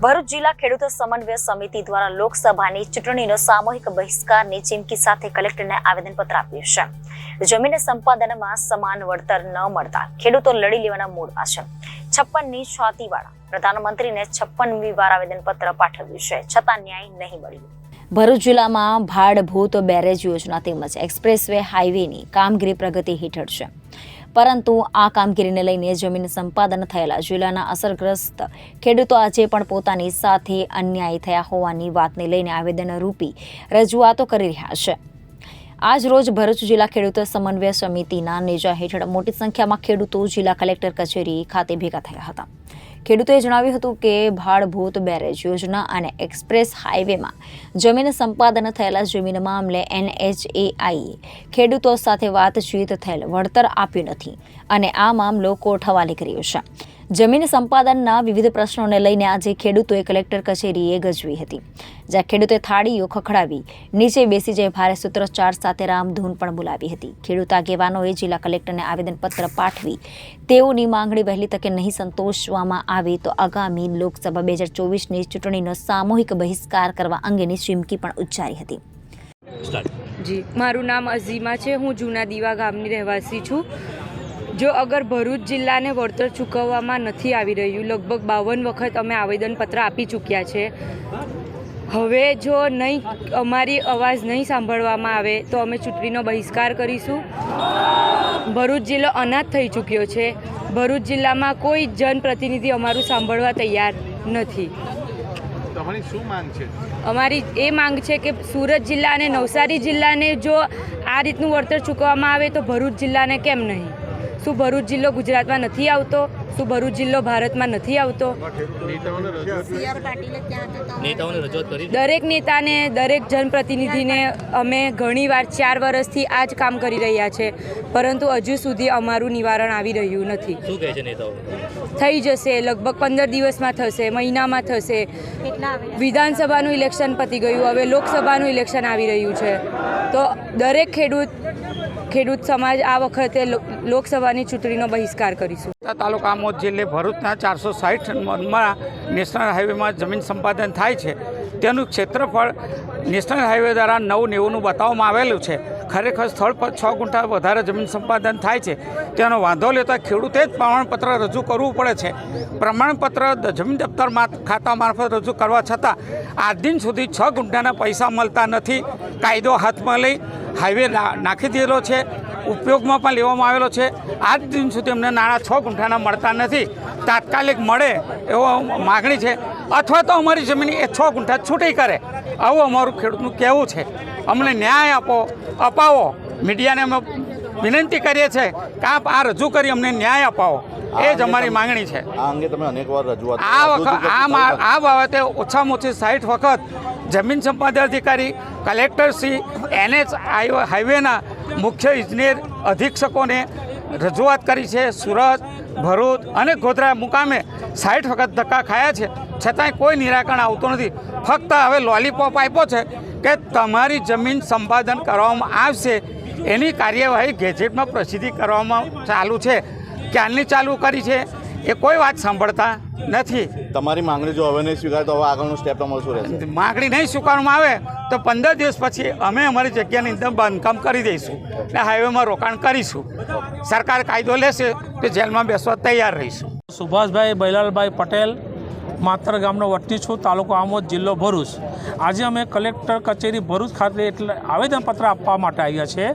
ભરૂચ જિલ્લા ખેડૂત સમન્વય સમિતિ દ્વારા લોકસભાની ચૂંટણીનો સામૂહિક બહિષ્કારની ચીમકી સાથે કલેક્ટરને આવેદનપત્ર આપ્યું છે। જમીન સંપાદનમાં સમાન વળતર ન મળતા ખેડૂતો લડી લેવાના મૂડમાં છે। 56ની છાતીવાળા પ્રધાનમંત્રીને 56મી વાર આવેદનપત્ર પાઠવ્યું છે, છતાં ન્યાય નહીં મળ્યો। ભરૂચ જિલ્લામાં ભાડભૂત બેરેજ યોજના તેમજ એક્સપ્રેસવે હાઈવેની કામગીરી પ્રગતિ હેઠળ છે, પરંતુ આ કામગીરીને લઈને જમીન સંપાદન થયેલા જિલ્લાના અસરગ્રસ્ત ખેડૂતો આજે પણ પોતાની સાથે અન્યાય થયા હોવાની વાતને લઈને આવેદનરૂપી રજૂઆતો કરી રહ્યા છે। આજ રોજ ભરૂચ જિલ્લા ખેડૂત સમન્વય સમિતિના નેજા હેઠળ મોટી સંખ્યામાં ખેડૂતો જિલ્લા કલેક્ટર કચેરી ખાતે ભેગા થયા હતા। ખેડૂતોએ જણાવ્યું હતું કે ભાડભૂત બેરેજ યોજના અને એક્સપ્રેસ હાઈવેમાં જમીન સંપાદન થયેલા જમીન મામલે NHAIએ ખેડૂતો સાથે વાતચીત થયેલ વળતર આપ્યું નથી અને આ મામલો કોર્ટ હવાલે કર્યો છે। જમીન સંપાદનના વિવિધ પ્રશ્નોને લઈને આજે ખેડૂતોએ કલેક્ટર કચેરીએ ગજવી હતી, જ્યાં ખેડૂતે થાળીઓ ખખડાવી નીચે બેસી જઈ ભારે સૂત્રોચ્ચાર સાથે રામધૂન પણ બોલાવી હતી। ખેડૂત આગેવાનોએ જિલ્લા કલેક્ટરને આવેદનપત્ર પાઠવી તેઓની માંગણી વહેલી તકે નહીં સંતોષવામાં આવે તો આગામી લોકસભા 2024ની ચૂંટણીનો સામૂહિક બહિષ્કાર કરવા અંગેની ચીમકી પણ ઉચ્ચારી હતી। જી, મારું નામ અઝીમા છે। હું જૂના દીવા ગામની રહેવાસી છું। જો અગર ભરૂચ જિલ્લાને વળતર ચૂકવવામાં નથી આવી રહ્યું, લગભગ 52 વખત અમે આવેદનપત્ર આપી ચૂક્યા છે। હવે જો નહીં અમારી અવાજ નહીં સાંભળવામાં આવે તો અમે ચૂંટણીનો બહિષ્કાર કરીશું। ભરૂચ જિલ્લો અનાથ થઈ ચૂક્યો છે। ભરૂચ જિલ્લામાં કોઈ જનપ્રતિનિધિ અમારું સાંભળવા તૈયાર નથી। તમારી શું માંગ છે? અમારી એ માંગ છે કે સુરત જિલ્લા અને નવસારી જિલ્લાને જો આ રીતનું વળતર ચૂકવવામાં આવે તો ભરૂચ જિલ્લાને કેમ નહીં? શું ભરૂચ જિલ્લો ગુજરાતમાં નથી આવતો? શું ભરૂચ જિલ્લો ભારતમાં નથી આવતો? દરેક નેતાને, દરેક જનપ્રતિનિધિને અમે ઘણીવાર 4 વર્ષથી આ જ કામ કરી રહ્યા છે, પરંતુ હજુ સુધી અમારું નિવારણ આવી રહ્યું નથી। શું કહે છે નેતાઓ? થઈ જશે, લગભગ 15 દિવસમાં થશે, મહિનામાં થશે। વિધાનસભાનું ઇલેક્શન પતી ગયું, હવે લોકસભાનું ઇલેક્શન આવી રહ્યું છે, તો દરેક ખેડૂત સમાજ આ વખતે લોકસભાની ચૂંટણીનો બહિષ્કાર કરીશું। તાલુકા આમોદ જિલ્લે ભરૂચના 460 નેશનલ હાઈવેમાં જમીન સંપાદન થાય છે, તેનું ક્ષેત્રફળ નેશનલ હાઈવે દ્વારા 990નું બતાવવામાં આવેલું છે। ખરેખર સ્થળ પર 6 ગુંઠા વધારે જમીન સંપાદન થાય છે, તેનો વાંધો લેતા ખેડૂતે જ પ્રમાણપત્ર રજૂ કરવું પડે છે। પ્રમાણપત્ર જમીન દફતર ખાતા મારફત રજૂ કરવા છતાં આજ દિન સુધી 6 ગુંઠાના પૈસા મળતા નથી। કાયદો હાથમાં લઈ હાઈવે નાખી દીધેલો છે, ઉપયોગમાં પણ લેવામાં આવેલો છે, આજ દિન સુધી અમને નાણાં 6 ગુંઠાના મળતા નથી। તાત્કાલિક મળે એવો માગણી છે, અથવા તો અમારી જમીન એ 6 ગુંઠા છૂટી કરે, આવું અમારું ખેડૂતનું કહેવું છે। અમને ન્યાય અપાવો। મીડિયાને અમે વિનંતી કરીએ છીએ કે આપ આ રજૂ કરી અમને ન્યાય અપાવો, એ જ અમારી માંગણી છે। આ અંગે તમે અનેકવાર રજૂઆત આ બાબતે ઓછામાં ઓછી 60 વખત જમીન સંપાદન અધિકારી, કલેક્ટરશ્રી, NH હાઈવેના મુખ્ય ઇજનેર અધિક્ષકોને રજૂઆત કરી છે। સુરત, ભરૂચ અને ગોધરા મુકામે 60 વખત ધક્કા ખાયા છે, છતાંય કોઈ નિરાકરણ આવતું નથી। ફક્ત હવે લોલીપોપ આપ્યો છે કે તમારી જમીન સંપાદન કરવામાં આવશે, એની કાર્યવાહી ગેજેટમાં પ્રસિદ્ધિ કરવામાં ચાલુ છે, ક્યારની ચાલુ કરી છે એ કોઈ વાત સાંભળતા નથી। તમારી માંગણી જો હવે નહીં સ્વીકારે તો હવે આગળનું સ્ટેપ તમારું શું રહેશે? માંગણી નહીં સ્વીકારવામાં આવે તો 15 દિવસ પછી અમે અમારી જગ્યાની અંદર બાંધકામ કરી દઈશું અને હાઈવેમાં રોકાણ કરીશું। સરકાર કાયદો લેશે તો જેલમાં બેસવા તૈયાર રહીશું। સુભાષભાઈ બૈલાલભાઈ પટેલ, માતર ગામનો વતની છું, તાલુકો આમોદ, જિલ્લો ભરૂચ। આજે અમે કલેક્ટર કચેરી ભરૂચ ખાતે એટલે આવેદનપત્ર આપવા માટે આવ્યા છે,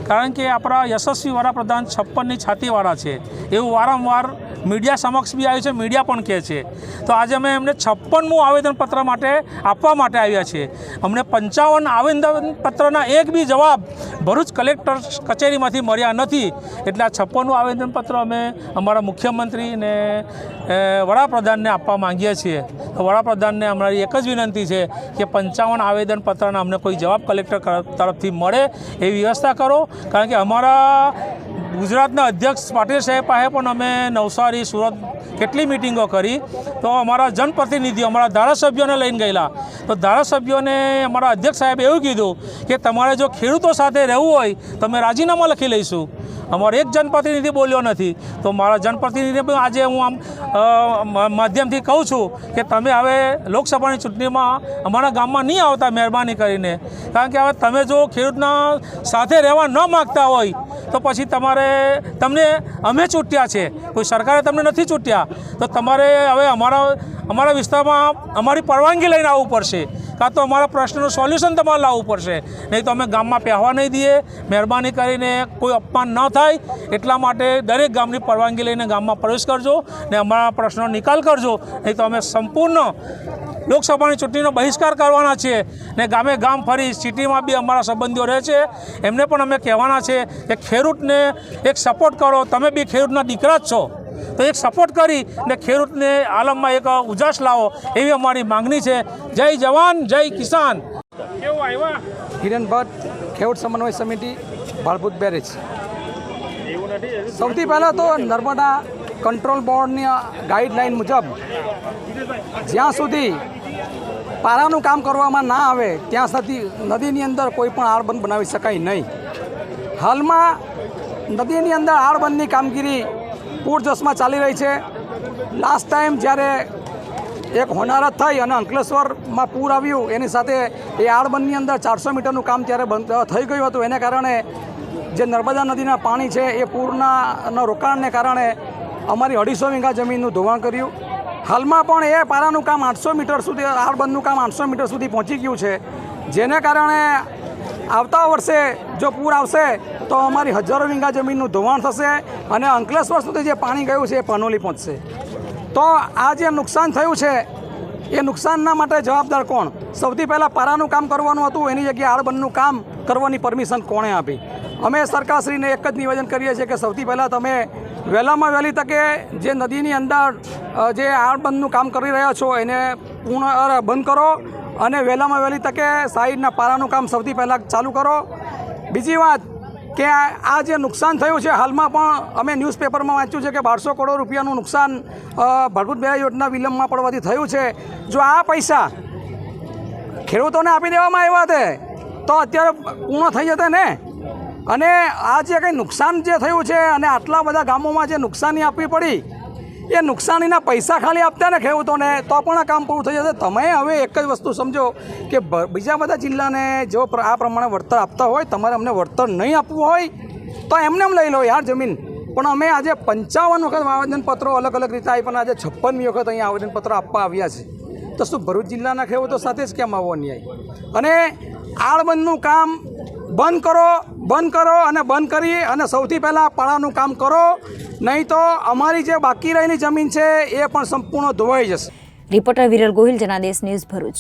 કારણ કે આપણા યશસ્વી વડાપ્રધાન 56ની છાતીવાળા છે એવું વારંવાર મીડિયા સમક્ષ બી આવ્યું છે, મીડિયા પણ કહે છે। તો આજે અમે એમને 56મું આવેદનપત્ર માટે આપવા માટે આવ્યા છીએ। અમને 55 આવેદનપત્રના એક બી જવાબ ભરૂચ કલેક્ટર કચેરીમાંથી મળ્યા નથી, એટલે આ 56મું આવેદનપત્ર અમે અમારા મુખ્યમંત્રી અને વડાપ્રધાનને આપવા માંગીએ છીએ। તો વડાપ્રધાનને અમારી એક જ વિનંતી છે કે 55 આવેદનપત્રના અમને કોઈ જવાબ કલેક્ટર તરફથી મળે એવી વ્યવસ્થા કરો, કારણ કે અમારા ગુજરાતના અધ્યક્ષ પાટીલ સાહેબ પાસે પણ અમે નવસારી, સુરત કેટલી મિટિંગો કરી, તો અમારા જનપ્રતિનિધિઓ અમારા ધારાસભ્યોને લઈને ગયેલા, તો ધારાસભ્યોને અમારા અધ્યક્ષ સાહેબે એવું કીધું કે તમારે જો ખેડૂતો સાથે રહેવું હોય તો અમે રાજીનામા લખી લઈશું. અમારો એક જનપ્રતિનિધિ બોલ્યો નથી. તો મારા જનપ્રતિનિધિ પણ આજે હું આમ માધ્યમથી કહું છું કે તમે હવે લોકસભાની ચૂંટણીમાં અમારા ગામમાં નહીં આવતા મહેરબાની કરીને, કારણ કે હવે તમે જો ખેડૂતના સાથે રહેવા ન માગતા હોય તો પછી તમને અમે ચૂંટ્યા છે, કોઈ સરકારે તમને નથી ચૂંટ્યા, તો તમારે હવે અમારા વિસ્તારમાં અમારી પરવાનગી લઈને આવવું પડશે, કાં તો અમારા પ્રશ્નનું સોલ્યુશન તમારે લાવવું પડશે, નહીં તો અમે ગામમાં પહેવા નહીં દઈએ. મહેરબાની કરીને કોઈ અપમાન ન થાય એટલા માટે દરેક ગામની પરવાનગી લઈને ગામમાં પ્રવેશ કરજો ને અમારા પ્રશ્નનો નિકાલ કરજો, નહીં તો અમે સંપૂર્ણ લોકસભાની ચૂંટણીનો બહિષ્કાર કરવાના છીએ ને ગામે ગામ ફરી સિટીમાં બી અમારા સંબંધીઓ રહે છે એમને પણ અમે કહેવાના છે કે ખેડૂતને એક સપોર્ટ કરો. તમે બી ખેડૂતના દીકરા જ છો, તો એક સપોર્ટ કરી ને ખેડૂતને આલમમાં એક ઉજાસ લાવો એવી અમારી માંગણી છે. જય જવાન જય કિસાન. કેવું આવ્યા? હિરેન ભટ્ટ, ખેડૂત સમન્વય સમિતિ, ભાળભૂત બેરેજ. સૌથી પહેલાં તો નર્મદા કંટ્રોલ બોર્ડની ગાઈડલાઇન મુજબ જ્યાં સુધી પારાનું કામ કરવામાં ના આવે ત્યાં સુધી નદીની અંદર કોઈ પણ આળબંધ બનાવી શકાય નહીં. હાલમાં નદીની અંદર આળબંધની કામગીરી પૂરજોશમાં ચાલી રહી છે. લાસ્ટ ટાઈમ જ્યારે એક હોનારત થઈ અને અંકલેશ્વરમાં પૂર આવ્યું એની સાથે એ આળબંધની અંદર 400 મીટરનું કામ ત્યારે બંધ થઈ ગયું હતું. એને કારણે જે નર્મદા નદીના પાણી છે એ પૂરના રોકાણને કારણે અમારી 250 વીઘા જમીનનું ધોવાણ કર્યું. હાલમાં પણ એ પારાનું કામ 800 મીટર સુધી, આળબંધનું કામ 800 મીટર સુધી પહોંચી ગયું છે, જેને કારણે આવતા વર્ષે જો પૂર આવશે તો અમારી હજારો વીઘા જમીનનું ધોવાણ થશે અને અંકલેશ્વર સુધી જે પાણી ગયું છે એ પાનોલી પહોંચશે. તો આ જે નુકસાન થયું છે એ નુકસાનના માટે જવાબદાર કોણ? સૌથી પહેલાં પારાનું કામ કરવાનું હતું, એની જગ્યાએ આળબંધનું કામ કરવાની પરમિશન કોણે આપી? અમે સરકારશ્રીને એક જ નિવેદન કરીએ છીએ કે સૌથી પહેલાં તમે વહેલામાં વહેલી તકે જે નદીની અંદર જે આળબંધનું કામ કરી રહ્યા છો એને બંધ કરો અને વહેલામાં વહેલી તકે સાઈડના પારાનું કામ સૌથી પહેલાં ચાલુ કરો. બીજી વાત કે આ જે નુકસાન થયું છે, હાલમાં પણ અમે ન્યૂઝપેપરમાં વાંચ્યું છે કે 1200 કરોડ રૂપિયાનું નુકસાન ભાળભૂત બેરેજ યોજના વિલંબમાં પડવાથી થયું છે. જો આ પૈસા ખેડૂતોને આપી દેવામાં આવ્યા હતા તો અત્યારે પૂર્ણ થઈ જતા ને. અને આ જે કંઈ નુકસાન જે થયું છે અને આટલા બધા ગામોમાં જે નુકસાની આપવી પડી એ નુકસાનીના પૈસા ખાલી આપતા ને ખેડૂતોને તો પણ આ કામ પૂરું થઈ જશે. તમે હવે એક જ વસ્તુ સમજો કે બીજા બધા જિલ્લાને જો આ પ્રમાણે વળતર આપતા હોય, તમારે અમને વળતર નહીં આપવું હોય તો એમને લઈ લો યાર જમીન. પણ અમે આજે 55 વખત આવેદનપત્રો અલગ અલગ રીતે આવી, પણ આજે 56મી વખત અહીંયા આવેદનપત્રો આપવા આવ્યા છે. તો શું ભરૂચ જિલ્લાના ખેડૂતો સાથે જ કેમ આવવો અન્યાય? અને આળબંધનું કામ બંધ કરો અને બંધ કરી અને સૌથી પહેલાં પાળાનું કામ કરો, નહીં તો અમારી જે બાકી રહેલી જમીન છે એ પણ સંપૂર્ણ ધોવાઈ જશે. Reporter Viral Gohil, Janadesh news, Bharuch.